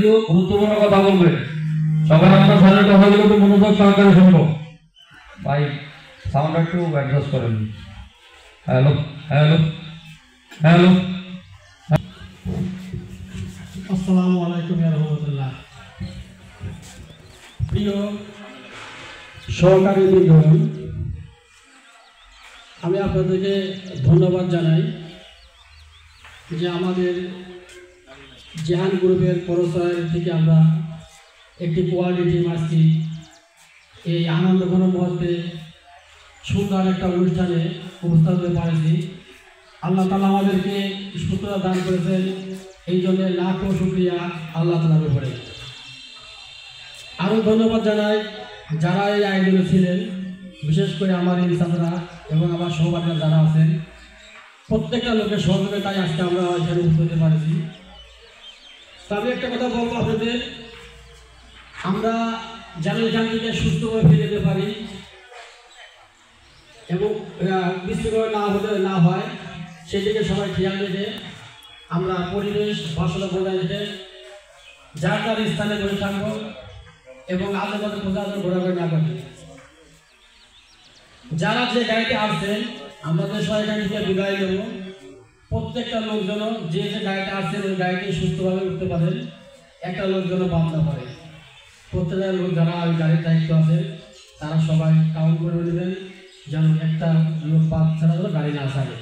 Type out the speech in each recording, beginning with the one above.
গুরুত্বপূর্ণ কথা বলবে, সবার আপনার স্যারের কথাগুলো তো মনোযোগ সহকারে শুনবো। ভাই সাউন্ড একটু অ্যাডজাস্ট করেন। Hello hello hello. আসসালামু আলাইকুম ওয়া রাহমাতুল্লাহ। প্রিয় সহকারী বৃন্দগণ, আমি আপনাদেরকে ধন্যবাদ জানাই যে আমাদের জেহান গ্রুপের পৌরসভার থেকে আমরা একটি কোয়ালিটি মাসি এই আনন্দঘন মুহূর্তে সুন্দর একটা অনুষ্ঠানে উপস্থিত হতে পারেছি। আল্লাহ তাআলা আমাদেরকে সুস্থতা দান করেছেন, এই জন্য লাখো শুকরিয়া আল্লাহ তাআলার উপরে। আরও ধন্যবাদ জানাই যারা এই আয়োজনে ছিলেন, বিশেষ করে আমার ইনসানরা এবং আমার সহপাঠীরা যারা আছেন, প্রত্যেকটা লোকের সহযোগিতায় আজকে আমরা এখানে উপস্থিত হতে পারছি। তো আমি একটা কথা বলবো আপনাদের, আমরা যেন এখান থেকে সুস্থভাবে ফিরে যেতে পারি এবং বিশৃঙ্খলা না হয় সেদিকে সবাই খেয়াল রেখে আমরা পরিবেশ ভারসাম্য বজায় রেখে যার যার স্থানে বসে থাকবো এবং আশেপাশে প্রশাসন ঘোরাঘুরি না করবে। যারা যে গাড়িতে আসছেন আমাদের সবাই এখান থেকে বিদায় নেব। প্রত্যেকটা লোকজন যে যে গাড়িতে আসছেন ওই গাড়িতে সুস্থভাবে উঠতে পারেন, একটা লোকজন বাদ না পারে। প্রত্যেকটা লোক যারা ওই গাড়ির দায়িত্ব আছে তারা সবাই কাউন্ট করে নেবেন যেন একটা লোক বাদ ছাড়া যেন গাড়ি না ছাড়ে।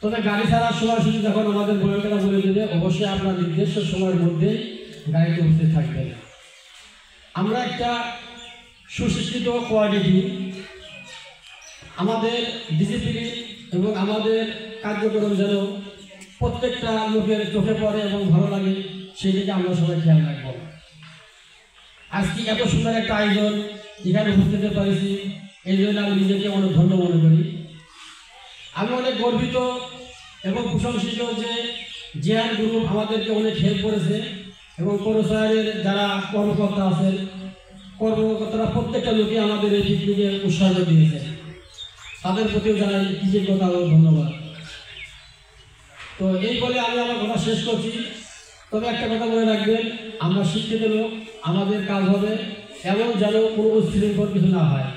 তবে গাড়ি ছাড়ার সময়সূচি যখন আমাদের বইয়েরা বলে দেবে, অবশ্যই আপনার নির্দিষ্ট সময়ের মধ্যে গাড়িতে উপস্থিত থাকবেন। আমরা একটা সুশিক্ষিত কোয়ালিটি, আমাদের ডিসিপ্লিন এবং আমাদের কার্যক্রম যেন প্রত্যেকটা লোকের চোখে পড়ে এবং ভালো লাগে, সেই দিকে আমরা সবাই খেয়াল রাখব। আজকে এত সুন্দর একটা আয়োজন এখানে উপস্থিত হতে পারছি, এই জন্য আমি নিজেকে অনেক ধন্য মনে করি। আমি অনেক গর্বিত এবং প্রশংসিত যে জেহান গ্রুপ আমাদেরকে অনেক হেল্প করেছে এবং পৌরসভার যারা কর্মকর্তা আছেন কর্মকর্তারা প্রত্যেকটা লোকে আমাদের এই পিকনিকে উৎসাহ দিয়েছে, তাদের প্রতিও জানাই কৃতজ্ঞতা ও ধন্যবাদ। তো এই বলে আমি আমার কথা শেষ করছি। তবে একটা কথা মনে রাখবেন, আমরা শিক্ষিত লোক, আমাদের কাজ হবে এমন যেন কোনো উচ্ছৃঙ্খল কিছু না হয়।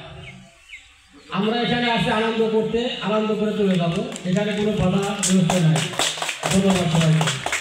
আমরা এখানে আসে আনন্দ করতে, আনন্দ করে চলে যাবো, এখানে কোনো বাধা ব্যবস্থা নাই। ধন্যবাদ সবাইকে।